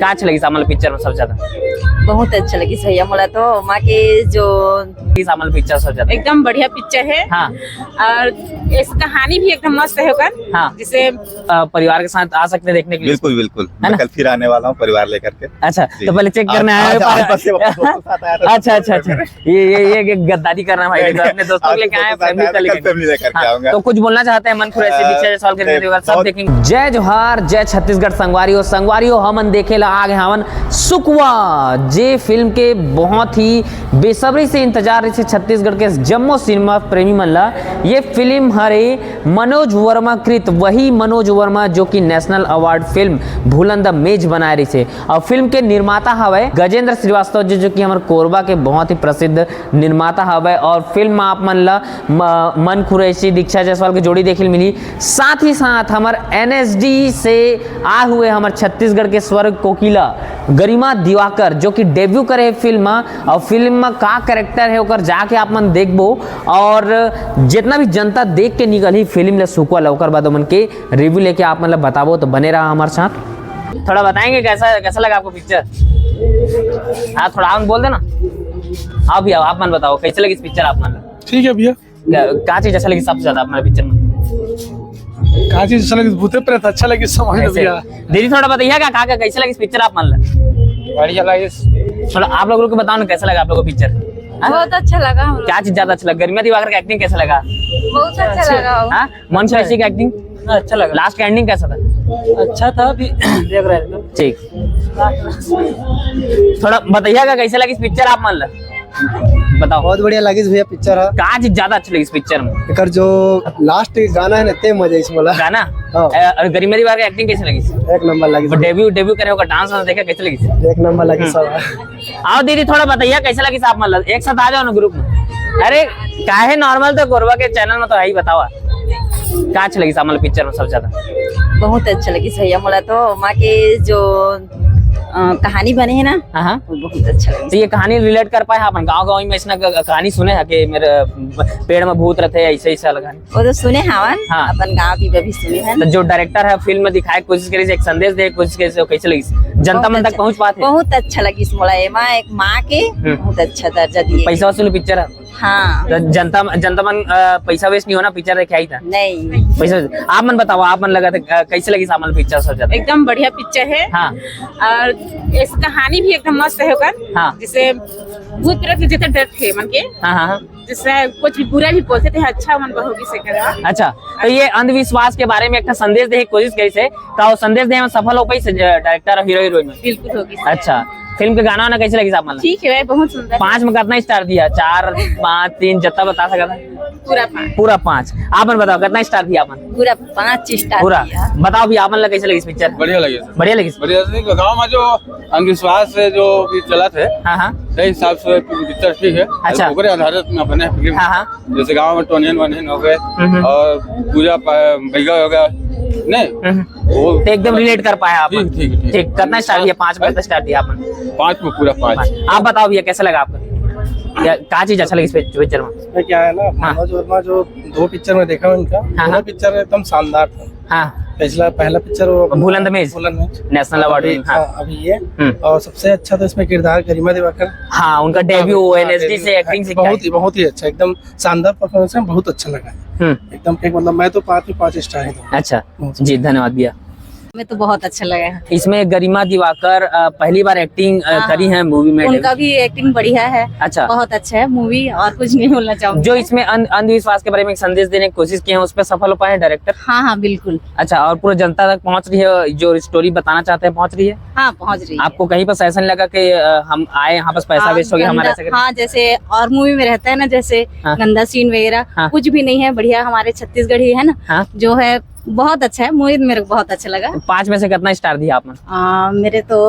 का अच्छा लगी सामल पिक्चर में सबसे ज्यादा? बहुत अच्छा लगी भैया मोला तो माँ के जो सामल पिक्चर सबसे ज्यादा एकदम बढ़िया पिक्चर है। हाँ और इस कहानी भी एकदम मस्त है होकर। हाँ। जिसे परिवार के साथ आ सकते हैं देखने के लिए? बिल्कुल बिल्कुल, मैं कल फिर आने वाला हूँ परिवार लेकर के। अच्छा जी। तो पहले चेक करना है। अच्छा अच्छा अच्छा, ये गद्दारी करना भाई, अपने दोस्तों के लेके आए, फैमिली लेकर के आऊंगा। तो कुछ बोलना चाहते हैं मन खुरैशी दीक्षा सवाल करके सब देखेंगे। जय जोहार, जय छत्तीसगढ़ संगवारियों हमन देखेला आ गए हवन सुकवा जे फिल्म के बहुत ही बेसब्री से इंतजार रहे छत्तीसगढ़ के जम्मो सिनेमा प्रेमी मन ला। ये फिल्म हरे मनोज वर्मा कृत, वही मनोज वर्मा जो कि national award film Bhulan the मेज बनाए रही थे। और फिल्म के निर्माता हवे गजेंद्र श्रीवास्तव जी जो कि हमारे कोरबा के बहुत ही प्रसिद्ध निर्माता हवे। और फिल्म आप मन ला मन खुरैशी दीक्षा जायसवाल की जोड़ी देखने मिली। साथ ही साथ हमारे एनएसडी से आए हुए हमारे छत्तीसगढ़ के स्वर्ग कोकिला गरिमा दिवाकर जो कि डेब्यू करे फिल्म और फिल्म में का कैरेक्टर है ओकर जाके आप मन देखबो। और जितना भी जनता देख के निकल ही फिल्म ले सुकवा ओकर बाद मन के रिव्यू लेके आप मतलब बताबो। तो बने रहा हमारे साथ। थोड़ा बताएंगे कैसा लगा आपको पिक्चर? हाँ थोड़ा हम बोल देना। हाँ भैया आप मन बताओ कैसे लगी इस पिक्चर आप मन? ठीक है भैया। क्या चीज अच्छा लगी सबसे ज्यादा अपना पिक्चर में? कहाँ चीज अच्छा लगी? भूते प्रेत अच्छा लगी समझ लो भैया। दीदी थोड़ा बताइए क्या कैसे लगी इस पिक्चर आप मान ला? बढ़िया लगी। थोड़ा आप लोगों को बताओ ना कैसा लगा आप लोगों को पिक्चर? बहुत अच्छा लगा हम लोग। क्या चीज ज्यादा अच्छा लगा? गरिमा दिवाकर का एक्टिंग कैसा लगा? बहुत अच्छा लगा। हाँ मन खुरैशी का एक्टिंग अच्छा लगा। लास्ट का एंडिंग कैसा था? अच्छा था, अभी देख रहे थे। ठीक, थोड़ा बताइएगा कैसे लगी इस पिक्चर आप मान ला? बताओ। बहुत बढ़िया लगी भैया पिक्चर है। क्या चीज ज्यादा अच्छा लगी इस पिक्चर में? एकर जो लास्ट गाना है ना ते मजा इसमें ला। गाना हाँ। और गरिमा दिवाकर का एक्टिंग कैसी लगी? एक नंबर लगी। डेब्यू करे होगा डांस वांस देखा कैसे लगी? एक नंबर लगी सब। आओ दीदी थोड़ा बताइए कैसा लगी आप मतलब एक साथ आ जाओ ना ग्रुप में। अरे काहे नॉर्मल तो कोरबा के चैनल में तो है ही, बताओ क्या अच्छा लगी मतलब पिक्चर में सबसे ज्यादा? बहुत अच्छा लगी भैया मोला तो माँ के जो कहानी बने है ना हाँ वो बहुत अच्छा लगी। तो ये कहानी रिलेट कर पाए अपन गाँव में इसने कहानी सुने है कि मेरे पेड़ में भूत रहते ऐसे लगा? वो तो सुने हवन। हाँ। अपन गाँव की भी सुने हैं। तो जो डायरेक्टर है फिल्म में दिखाए कोशिश करी एक संदेश दे कोशिश करी कैसे लगी? जनता मन तक पहुंच पाते? बहुत अच्छा लगी इस मोला एक माँ के बहुत अच्छा दर्जा दिए। पैसा वसूल पिक्चर है? हाँ। तो जनता मन पैसा वेस्ट नहीं होना पिक्चर देखे आई था? नहीं पैसा आप मन बताओ आप मन लगा था कैसे लगी सामल पिक्चर सबसे ज्यादा? एकदम बढ़िया पिक्चर है। हाँ। और इस कहानी भी एकदम मस्त है होकर। हाँ। जिसे भूत प्रेत से जितना डर थे मन के, हाँ जिससे कुछ भी बुरा भी बोलते थे अच्छा मन होगी से करा। अच्छा तो ये अंधविश्वास के बारे में एक संदेश देने की कोशिश करी से का वो संदेश देने में सफल हो पाई डायरेक्टर और हीरो हीरोइन में? बिल्कुल होगी। अच्छा फिल्म के गाना वाना कैसे लगी साहब? ठीक है बहुत सुंदर। 5 में कितना स्टार दिया? 4 5 3 जितना बता सकता था? पूरा 5। आपन बताओ कितना स्टार दिया आपन? पूरा 5 स्टार पूरा बताओ भी आपन लगा कैसे लगी इस पिक्चर? बढ़िया लगी। बढ़िया लगी। गाँव में जो अंधविश्वास है जो चला थे हाँ सही हिसाब से पिक्चर ठीक है। अच्छा। ओकरे आधारित में बने फिल्म। हाँ जैसे गाँव में टोनियन वनियन हो गए और पूजा बैगा हो गया नहीं वो तो एकदम रिलेट कर पाया आप? ठीक कितना स्टार दिया? 5 में कितना स्टार दिया आपन? 5 में पूरा 5। आप बताओ भैया कैसा लगा आपको? क्या चीज अच्छा लगी इस पिक्चर में? क्या है ना मनोज वर्मा जो 2 पिक्चर में देखा उनका दोनों पिक्चर एकदम शानदार था। हाँ पहला पिक्चर वो भूलन द मेज नेशनल अवार्ड। अभी ये और सबसे अच्छा तो इसमें किरदार गरिमा दिवाकर। हाँ उनका डेब्यू एनएसडी से एक्टिंग से बहुत ही अच्छा एकदम शानदार परफॉर्मेंस है। बहुत अच्छा लगा एकदम एक मतलब मैं तो 5 में 5 स्टार है। अच्छा जी धन्यवाद भैया। हमें तो बहुत अच्छा लगा है। इसमें गरिमा दिवाकर पहली बार एक्टिंग करी है मूवी में। उनका भी एक्टिंग बढ़िया है। अच्छा बहुत अच्छा है मूवी और कुछ नहीं बोलना चाहूंगी। जो इसमें अंधविश्वास के बारे में एक संदेश देने की कोशिश की है उस पर सफल हो पाए डायरेक्टर? हाँ बिल्कुल। अच्छा और पूरा जनता तक पहुंच रही है जो स्टोरी बताना चाहते हैं पहुंच रही है? हाँ पहुंच रही है। आपको कहीं पर ऐसा नहीं लगा कि हम आए यहाँ पर पैसा वेस्ट हो गया हमारा? हाँ जैसे और मूवी में रहता है ना जैसे गंदा सीन वगैरह कुछ भी नहीं है। बढ़िया हमारे छत्तीसगढ़ ही है ना जो है बहुत अच्छा है मूवी। मेरे को बहुत अच्छा लगा। 5 में से कितना स्टार दिया आपने? मेरे तो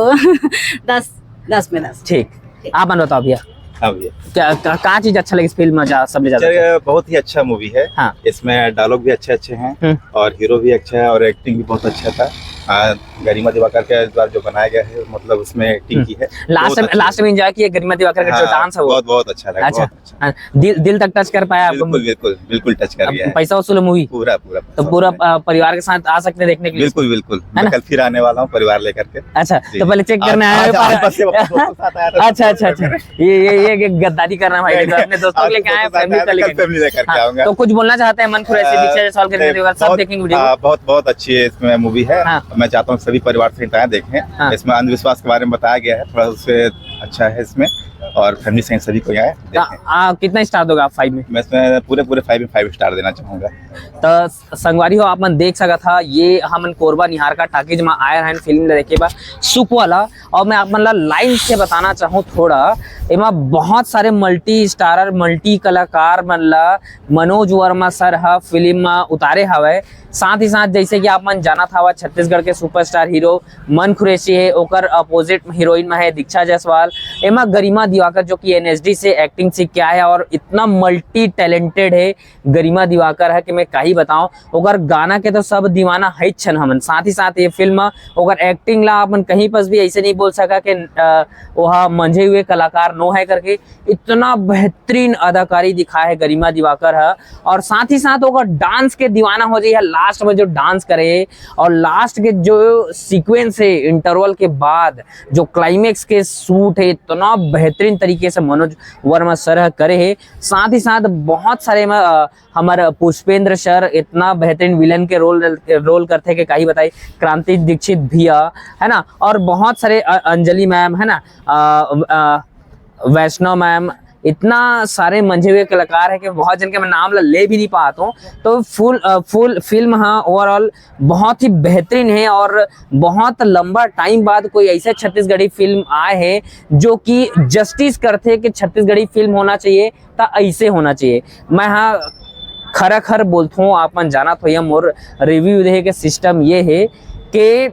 10 में 10। ठीक आप बताओ भैया। हाँ भैया क्या चीज अच्छा लगी इस फिल्म में सबसे ज्यादा? बहुत ही अच्छा मूवी है। हाँ। इसमें डायलॉग भी अच्छे हैं और हीरो भी अच्छा है और एक्टिंग भी बहुत अच्छा था। गरिमा दिवाकर के द्वारा जो बनाया गया है, मतलब उसमें एक्टिंग की है। लास्ट में एंजॉय किया गरिमा दिवाकर का जो डांस है वो बहुत अच्छा लगा। अच्छा, बहुत अच्छा। दिल तक टच कर पाया आपको? बिल्कुल टच कर गया है। पैसा वसूल मूवी पूरा तो पूरा परिवार के साथ आ सकते हैं देखने के लिए? बिल्कुल मैं कल फिर आने वाला हूँ परिवार लेकर के। अच्छा, तो पहले चेक करने आए अच्छा, ये गद्दारी करना भाई, अपने दोस्तों के लेके आए, फैमिली लेकर के आऊंगा। तो कुछ बोलना चाहते हैं? मन खुरैशी, दीक्षा जायसवाल के रिलेटेड सब देखेंगे वीडियो? बहुत अच्छी है इसमें मूवी है। मैं चाहता हूँ सभी परिवार सहित आए देखें। इसमें अंधविश्वास के बारे में बताया गया है, थोड़ा उससे अच्छा है इसमें, और फैमिली सहित सभी को आए देखें। कितना स्टार दोगे आप 5 में? मैं इसमें पूरे 5 में 5 स्टार देना चाहूंगा। तो संगवारी हो, आप मन देख सका था ये हमन कोरबा निहार का टाकीज में आए हैं फिल्म देखे बा सुख वाला। और मैं आप मन ला लाइन से बताना चाहूँ थोड़ा, एમાં बहुत सारे मल्टी स्टारर मल्टी कलाकार मन ला मनोज वर्मा सर हा फिल्म में उतारे हवे। साथ ही साथ जैसे कि आप मन जाना था छत्तीसगढ़ के सुपरस्टार हीरो मन खुरैशी है, ओकर अपोजिट हीरोइन में है दीक्षा जायसवाल। एमा गरिमा दिवाकर जो कि एनएसडी से एक्टिंग सीख के आया है और इतना मल्टी टैलेंटेड है गरिमा दिवाकर है कि मैं का ही बताऊं। ओकर गाना के तो सब दीवाना है छन हमन। साथ ही साथ ये फिल्म ओकर एक्टिंग ला अपन कहीं पर भी ऐसे नहीं बोल सका कि वह मंझे हुए कलाकार नो है करके, इतना बेहतरीन अदाकारी दिखाया है गरिमा दिवाकर है। और साथ ही साथ ओकर डांस के दीवाना हो जाए, लास्ट में जो डांस करे और लास्ट के जो सीक्वेंस है इंटरवल के बाद जो क्लाइमेक्स के शूट है, इतना बेहतरीन तरीके से मनोज वर्मा सर करे है। साथ ही साथ बहुत सारे हमारे पुष्पेंद्र सर इतना बेहतरीन विलन के रोल करते कि कहीं बताई, क्रांति दीक्षित भी है ना, और बहुत सारे अंजलि मैम है ना, वैष्णव मैम, इतना सारे मंझे हुए कलाकार है कि बहुत जन के मैं नाम ले भी नहीं पाता हूँ। तो फुल फिल्म हाँ ओवरऑल बहुत ही बेहतरीन है और बहुत लंबा टाइम बाद कोई ऐसे छत्तीसगढ़ी फिल्म आए हैं जो कि जस्टिस करते कि छत्तीसगढ़ी फिल्म होना चाहिए तो ऐसे होना चाहिए। मैं हाँ खर बोलता हूँ, आप मन जाना तो मोर रिव्यू दे के सिस्टम ये है कि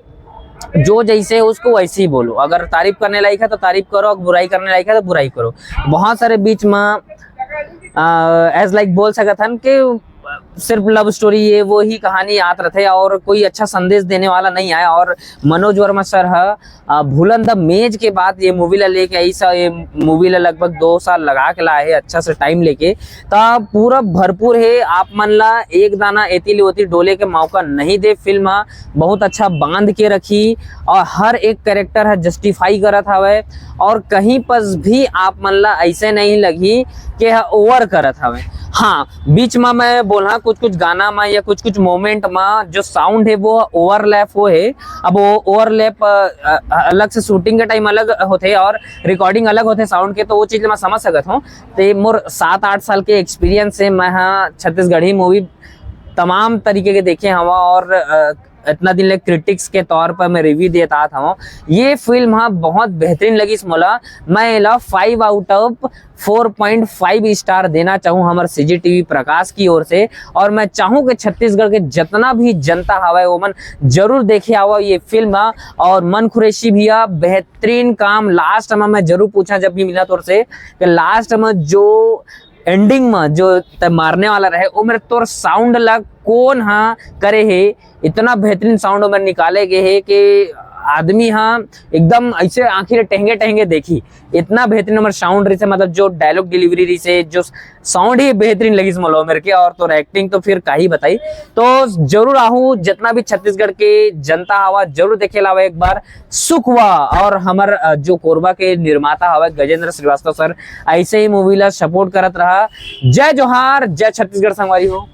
जो जैसे है उसको वैसे ही बोलो। अगर तारीफ करने लायक है तो तारीफ करो, अगर बुराई करने लायक है तो बुराई करो। बहुत सारे बीच में एज लाइक बोल सकता था कि सिर्फ लव स्टोरी ये वो ही कहानी याद रहते और कोई अच्छा संदेश देने वाला नहीं आया। और मनोज वर्मा सर है भूलन द मेज के बाद ये मूवी ला लेके ऐसा ये मूवी ला लगभग 2 साल लगा के लाए है, अच्छा से टाइम लेके, तो पूरा भरपूर है। आप मन ला एक दाना एती लेती डोले के मौका नहीं दे। फिल्म बहुत अच्छा बांध के रखी और हर एक कैरेक्टर है जस्टिफाई करत हवे और कहीं पर भी आप मन ला ऐसे नहीं लगी कि ओवर करत हवे। हाँ, बीच में मैं बोला कुछ गाना में या कुछ मोमेंट में जो साउंड है वो ओवरलैप हो है। अब वो ओवरलैप अलग से शूटिंग के टाइम अलग होते और रिकॉर्डिंग अलग होते साउंड के, तो वो चीज़ मैं समझ सकता हूँ। तो मोर 7-8 साल के एक्सपीरियंस से मैं हाँ छत्तीसगढ़ी मूवी तमाम तरीके के देखे हवा और इतना दिन लग क्रिटिक्स के तौर पर मैं रिव्यू देता था। ये फिल्म हाँ बहुत बेहतरीन लगी मोला। मैं इला 5 आउट ऑफ 4.5 स्टार देना चाहूँ हमारे CGTV प्रकाश की ओर से। और मैं चाहूँ कि छत्तीसगढ़ के जितना भी जनता हवा वो मन जरूर देखे आवा ये फिल्म। और मन खुरैशी भी बेहतरीन काम लास्ट में मैं जरूर पूछा जब भी मिला तौर से कि लास्ट में जो एंडिंग में जो मारने वाला रहे वो मेरे तोर साउंड लग कौन हाँ करे है, इतना बेहतरीन साउंड में निकाले गए है कि आदमी हाँ एकदम ऐसे आखिर टहंगे देखी। इतना बेहतरीन हमारे साउंड रही से, मतलब जो डायलॉग डिलीवरी रही से जो साउंड ही बेहतरीन लगी मोलो मेरे के। और तो एक्टिंग तो फिर का ही बताई। तो जरूर आहू जितना भी छत्तीसगढ़ के जनता हवा जरूर देखे लावा एक बार सुखवा। और हमार जो कोरबा के निर्माता हवा गजेंद्र श्रीवास्तव सर ऐसे ही मूवी ला सपोर्ट करत रहा। जय जोहार, जय छत्तीसगढ़ संगवारी हो।